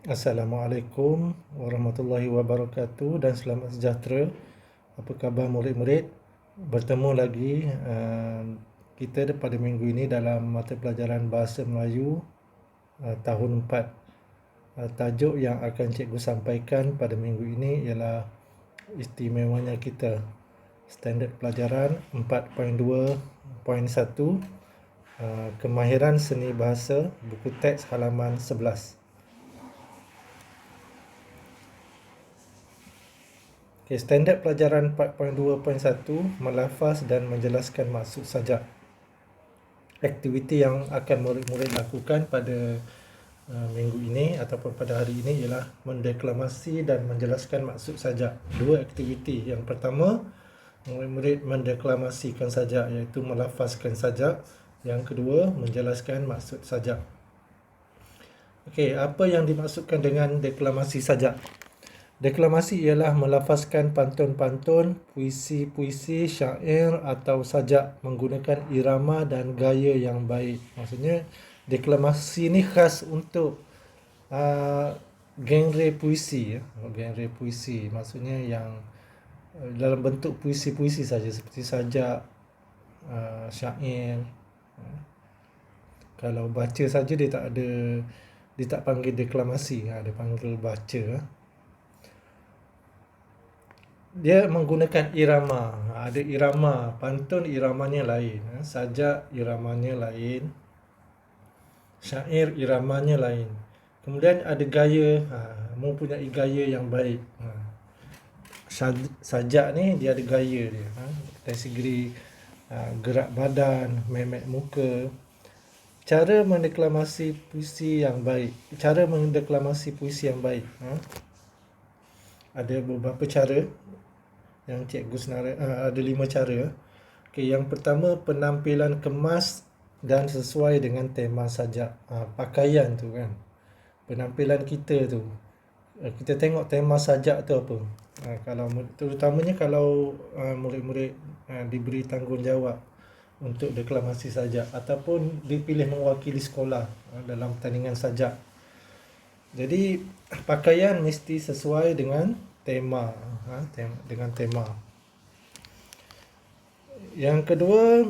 Assalamualaikum warahmatullahi wabarakatuh dan selamat sejahtera. Apa khabar murid-murid? Bertemu lagi kita pada minggu ini dalam mata pelajaran Bahasa Melayu tahun 4. Tajuk yang akan cikgu sampaikan pada minggu ini ialah istimewanya kita. Standard pelajaran 4.2.1 Kemahiran Seni Bahasa, buku teks halaman 11. Standard pelajaran 4.2.1 melafaz dan menjelaskan maksud sajak. Aktiviti yang akan murid-murid lakukan pada minggu ini ataupun pada hari ini ialah mendeklamasi dan menjelaskan maksud sajak. Dua aktiviti. Yang pertama, murid-murid mendeklamasikan sajak, iaitu melafazkan sajak. Yang kedua, menjelaskan maksud sajak. Okey, apa yang dimaksudkan dengan deklamasi sajak? Deklamasi ialah melafazkan pantun-pantun, puisi-puisi, syair atau sajak menggunakan irama dan gaya yang baik. Maksudnya deklamasi ni khas untuk genre puisi, genre puisi. Maksudnya yang dalam bentuk puisi-puisi saja, seperti sajak, syair. Kalau baca saja dia tak panggil deklamasi, dia panggil baca. Dia menggunakan irama. Ada irama, pantun iramanya lain, sajak iramanya lain, syair iramanya lain. Kemudian ada gaya, mempunyai gaya yang baik. Sajak ni dia ada gaya dia, dari segi gerak badan, memek muka. Cara mendeklamasi puisi yang baik. Cara mendeklamasi puisi yang baik, ada beberapa cara yang cikgu ada 5 cara. Okey, yang pertama, penampilan kemas dan sesuai dengan tema sajak. Pakaian tu kan, penampilan kita tu, kita tengok tema sajak tu apa. Kalau terutamanya kalau murid-murid diberi tanggungjawab untuk deklamasi sajak ataupun dipilih mewakili sekolah dalam pertandingan sajak. Jadi pakaian mesti sesuai dengan tema, dengan tema. Yang kedua,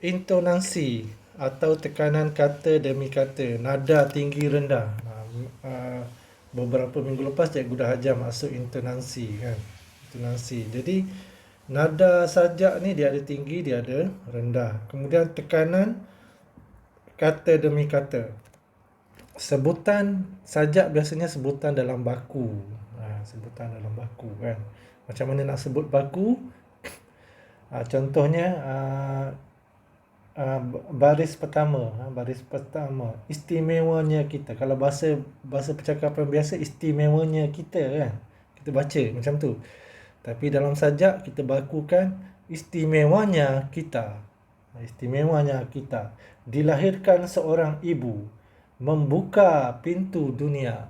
intonasi atau tekanan kata demi kata, nada tinggi rendah. Beberapa minggu lepas cikgu dah ajar maksud intonasi kan. Intonasi. Jadi nada sajak ni dia ada tinggi, dia ada rendah. Kemudian tekanan kata demi kata. Sebutan sajak biasanya sebutan dalam baku. Sebutan dalam baku kan. Macam mana nak sebut baku? Contohnya baris pertama, istimewanya kita. Kalau bahasa percakapan biasa, istimewanya kita kan, kita baca macam tu. Tapi dalam sajak kita bakukan istimewanya kita. Istimewanya kita. Dilahirkan seorang ibu, membuka pintu dunia.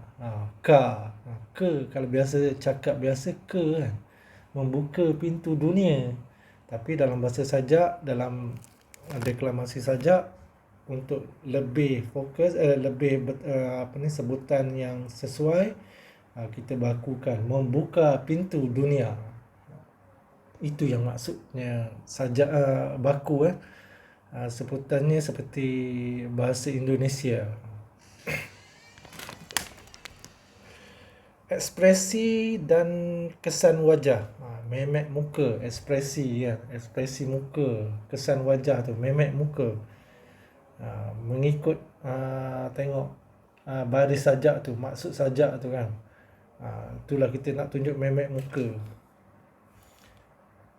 Ke, kalau biasa cakap biasa ke kan, membuka pintu dunia. Tapi dalam bahasa sajak, dalam deklamasi sajak, untuk lebih fokus, sebutan yang sesuai, kita bakukan membuka pintu dunia. Itu yang maksudnya sajak, baku. Sebutannya seperti bahasa Indonesia. Ekspresi dan kesan wajah, memek muka, ekspresi ya, ekspresi muka, kesan wajah tu, memek muka. Mengikut tengok baris sajak tu, maksud sajak tu kan. Itulah kita nak tunjuk memek muka.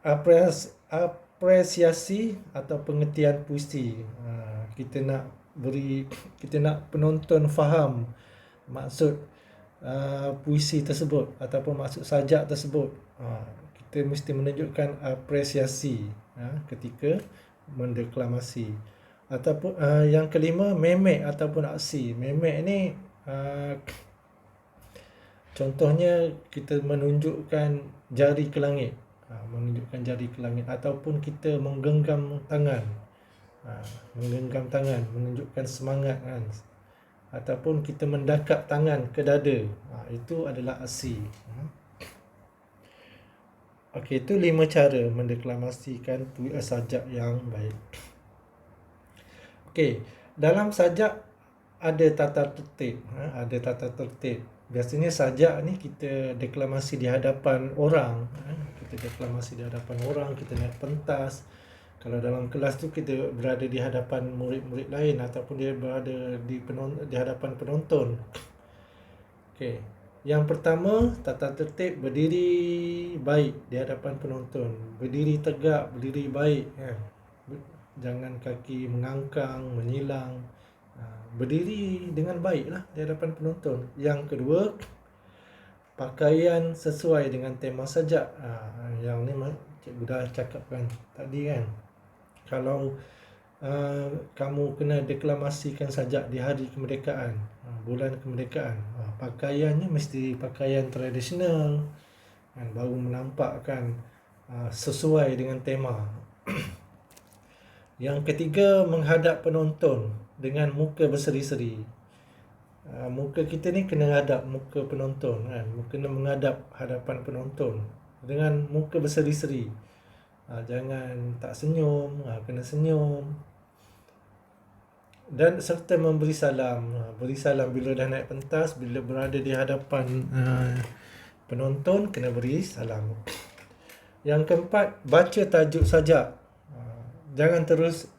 Apresiasi atau pengertian puisi. Kita nak penonton faham maksud puisi tersebut ataupun maksud sajak tersebut. Kita mesti menunjukkan apresiasi ketika mendeklamasi. Ataupun yang kelima, memek ataupun aksi. Memek ni contohnya kita menunjukkan jari ke langit, menunjukkan jari ke langit, ataupun kita menggenggam tangan, menunjukkan semangat kan. ataupun kita mendakap tangan ke dada, itu adalah aksi. Okey, itu 5 cara mendeklamasikan sajak yang baik. Okey, dalam sajak ada tata tertib, ada tata tertib. Biasanya sajak ni kita deklamasi di hadapan orang, kita deklamasi di hadapan orang, kita naik pentas. Kalau dalam kelas tu kita berada di hadapan murid-murid lain ataupun dia berada di hadapan penonton. Okey. Yang pertama, tata tertib berdiri baik di hadapan penonton. Berdiri tegak, berdiri baik, jangan kaki mengangkang, menyilang. Berdiri dengan baiklah di hadapan penonton. Yang kedua, pakaian sesuai dengan tema sajak. Yang ni cikgu dah cakapkan tadi kan. Kalau kamu kena deklamasikan sajak di hari kemerdekaan, bulan kemerdekaan, pakaiannya mesti pakaian tradisional, baru menampakkan sesuai dengan tema. Yang ketiga, menghadap penonton dengan muka berseri-seri. Muka kita ni kena hadap muka penonton, kena menghadap hadapan penonton dengan muka berseri-seri. Jangan tak senyum, kena senyum. Dan serta memberi salam. Beri salam bila dah naik pentas, bila berada di hadapan penonton, kena beri salam. Yang keempat, baca tajuk sajak. Jangan terus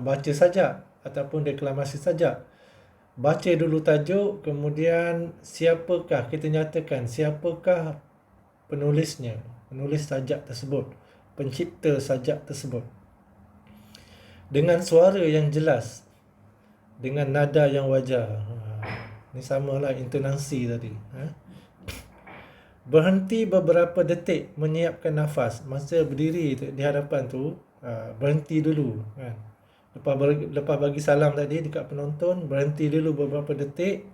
baca sajak ataupun deklamasi sajak. Baca dulu tajuk, kemudian siapakah, kita nyatakan siapakah penulisnya, penulis sajak tersebut, pencipta sajak tersebut, dengan suara yang jelas, dengan nada yang wajar. Ni samalah intonasi tadi. Berhenti beberapa detik menyiapkan nafas. Masa berdiri di hadapan tu, berhenti dulu kan. Lepas bagi salam tadi dekat penonton, berhenti dulu beberapa detik.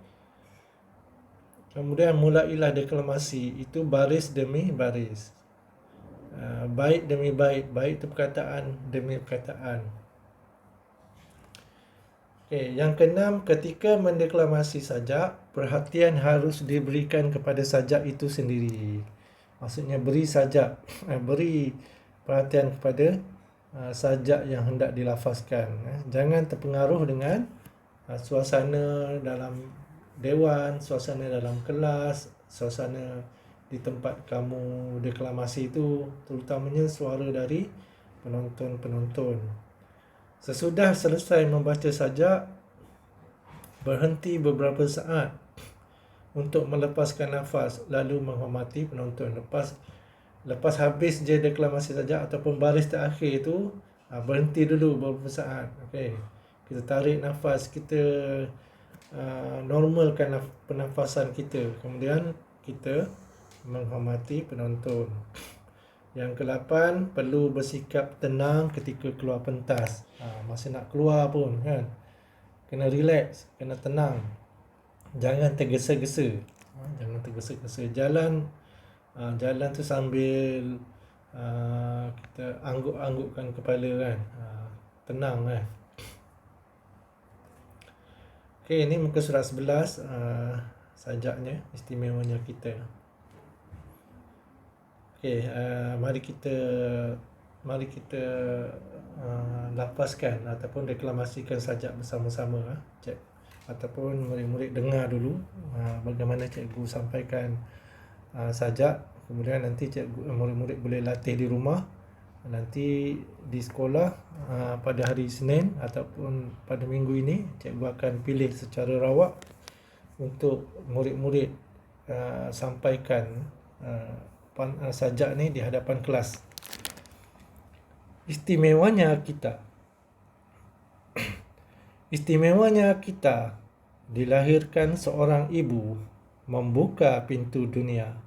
Kemudian mulailah deklamasi. Itu baris demi baris, bait demi bait, bait itu perkataan demi perkataan. Okay, yang keenam, ketika mendeklamasi sajak, perhatian harus diberikan kepada sajak itu sendiri. Maksudnya beri perhatian kepada sajak yang hendak dilafazkan. Jangan terpengaruh dengan suasana dalam dewan, suasana dalam kelas, suasana di tempat kamu deklamasi itu, terutamanya suara dari penonton-penonton. Sesudah selesai membaca sajak, berhenti beberapa saat untuk melepaskan nafas, lalu menghormati penonton. Lepas habis je deklamasi sajak ataupun baris terakhir itu, berhenti dulu beberapa saat. Okey. Kita tarik nafas, kita normalkan pernafasan kita. Kemudian kita menghormati penonton. Yang ke-8, perlu bersikap tenang ketika keluar pentas. Masa nak keluar pun kan, kena relax, kena tenang. Jangan tergesa-gesa. Jangan tergesa-gesa. Jalan tu sambil kita angguk-anggukkan kepala kan. Tenang kan. Okey, ini muka surat 11, sajaknya, istimewanya kita. Okey, mari kita lapaskan ataupun deklamasikan sajak bersama-sama, cik, ataupun murid-murid dengar dulu bagaimana cikgu sampaikan sajak. Kemudian nanti murid-murid boleh latih di rumah. Nanti di sekolah pada hari Isnin ataupun pada minggu ini, cikgu akan pilih secara rawak untuk murid-murid sampaikan sajak ni di hadapan kelas. Istimewanya kita dilahirkan seorang ibu, membuka pintu dunia.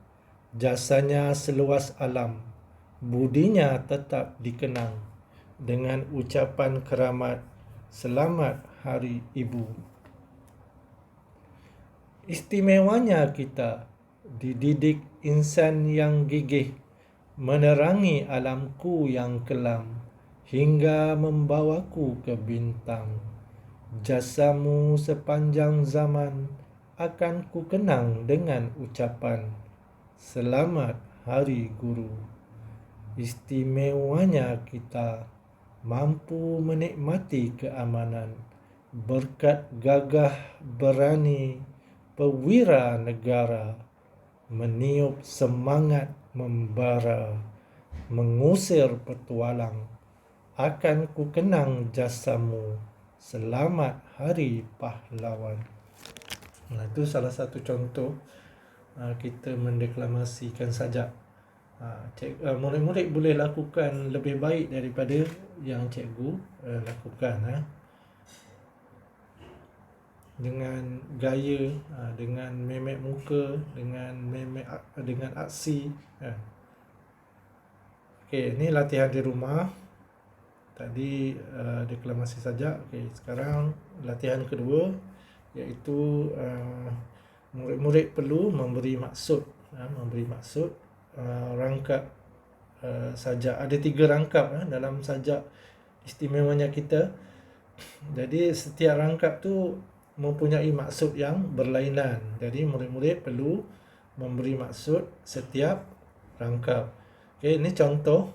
Jasanya seluas alam, budinya tetap dikenang dengan ucapan keramat, selamat Hari Ibu. Istimewanya kita dididik insan yang gigih, menerangi alamku yang kelam, hingga membawaku ke bintang. Jasamu sepanjang zaman akan ku kenang dengan ucapan Selamat Hari Guru. Istimewanya kita mampu menikmati keamanan berkat gagah berani pewira negara, meniup semangat membara, mengusir petualang. Akan ku kenang jasamu, selamat Hari Pahlawan. Itu salah satu contoh kita mendeklamasikan sajak. Murid-murid boleh lakukan lebih baik daripada yang cikgu lakukan, dengan gaya, dengan memek muka, dengan aksi. Okey, ini latihan di rumah. Tadi deklamasi sajak. Okey, sekarang latihan kedua, iaitu murid-murid perlu memberi maksud, rangkap sajak. Ada 3 rangkap dalam sajak istimewanya kita. Jadi setiap rangkap tu mempunyai maksud yang berlainan. Jadi murid-murid perlu memberi maksud setiap rangkap. Okey, ini contoh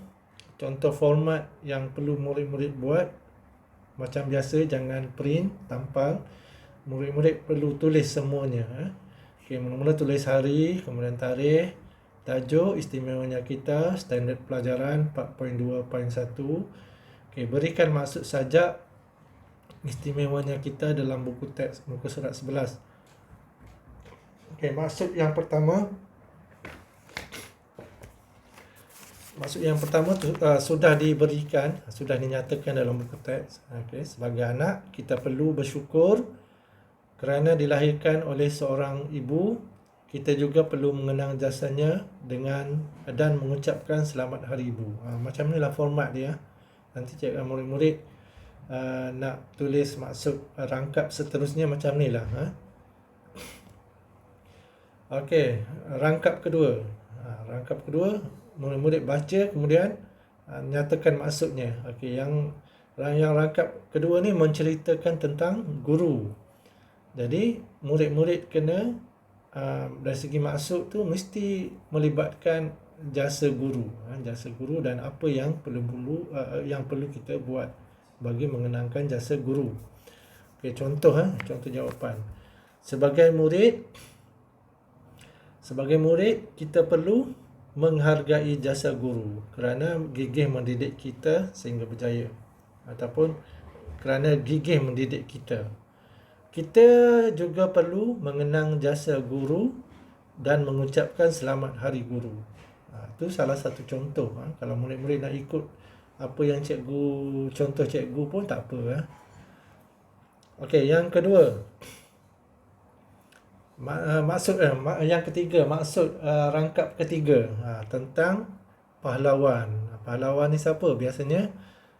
format yang perlu murid-murid buat. Macam biasa, jangan print, tampal. Murid-murid perlu tulis semuanya. Okey, mula-mula tulis hari, kemudian tarikh, tajuk istimewanya kita, standard pelajaran 4.2.1. Okey, berikan maksud sajak istimewanya kita dalam buku teks muka surat 11. Okey, maksud yang pertama tu sudah diberikan, sudah dinyatakan dalam buku teks. Okey, sebagai anak kita perlu bersyukur kerana dilahirkan oleh seorang ibu. Kita juga perlu mengenang jasanya dan mengucapkan selamat Hari Ibu. Macam inilah format dia. Nanti cikgu murid-murid nak tulis maksud rangkap seterusnya macam inilah. Okey, rangkap kedua. Murid-murid baca, kemudian nyatakan maksudnya. Okey, yang rangkap kedua ni menceritakan tentang guru. Jadi murid-murid kena dari segi maksud tu mesti melibatkan jasa guru, dan apa yang perlu kita buat bagi mengenangkan jasa guru. Okey, contoh jawapan. Sebagai murid kita perlu menghargai jasa guru kerana gigih mendidik kita sehingga berjaya, ataupun kerana gigih mendidik kita. Kita juga perlu mengenang jasa guru dan mengucapkan selamat Hari Guru. Itu salah satu contoh. Kalau murid-murid nak ikut apa yang contoh cikgu pun tak apa. Okey, yang kedua, yang ketiga, maksud rangkap ketiga tentang pahlawan. Pahlawan ni siapa? Biasanya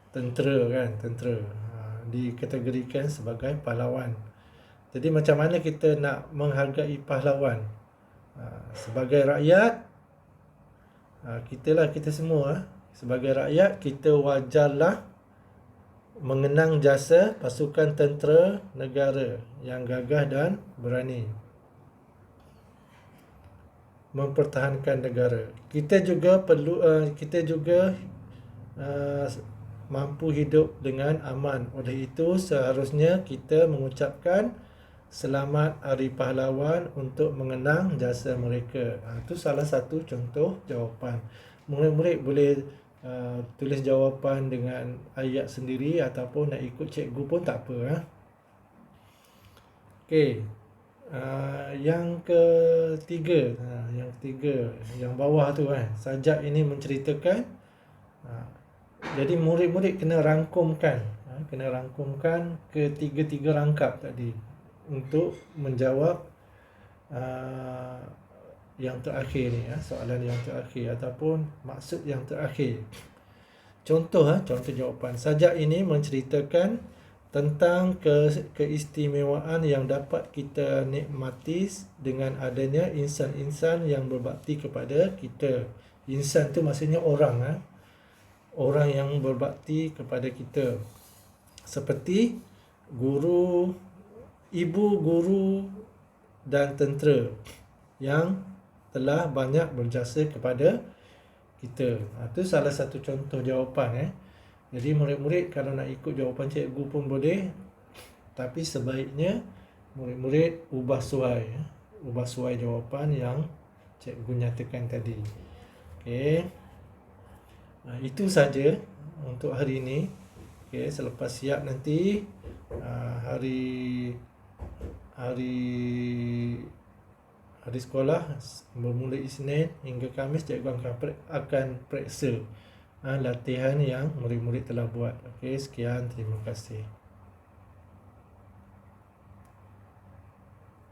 tentera kan, dikategorikan sebagai pahlawan. Jadi macam mana kita nak menghargai pahlawan? Sebagai rakyat, kita semua sebagai rakyat, kita wajarlah mengenang jasa pasukan tentera negara yang gagah dan berani mempertahankan negara. Kita juga mampu hidup dengan aman. Oleh itu seharusnya kita mengucapkan selamat Hari Pahlawan untuk mengenang jasa mereka. Itu salah satu contoh jawapan. Murid-murid boleh tulis jawapan dengan ayat sendiri ataupun nak ikut cikgu pun tak apa. Okey. Yang ketiga, yang bawah tu sajak ini menceritakan. Jadi murid-murid kena rangkumkan ketiga rangkap tadi untuk menjawab yang terakhir ni, soalan yang terakhir ataupun maksud yang terakhir. Contoh jawapan. Sajak ini menceritakan tentang keistimewaan yang dapat kita nikmati dengan adanya insan-insan yang berbakti kepada kita. Insan tu maksudnya orang, orang yang berbakti kepada kita. Seperti guru, ibu guru dan tentera yang telah banyak berjasa kepada kita. Itu salah satu contoh jawapan. Jadi murid-murid kalau nak ikut jawapan cikgu pun boleh, tapi sebaiknya murid-murid ubah suai jawapan yang cikgu nyatakan tadi. Okey. Itu saja untuk hari ini. Okey, selepas siap nanti hari sekolah bermula Isnin hingga Khamis, cikgu akan periksa latihan yang murid-murid telah buat. Okey, sekian, terima kasih.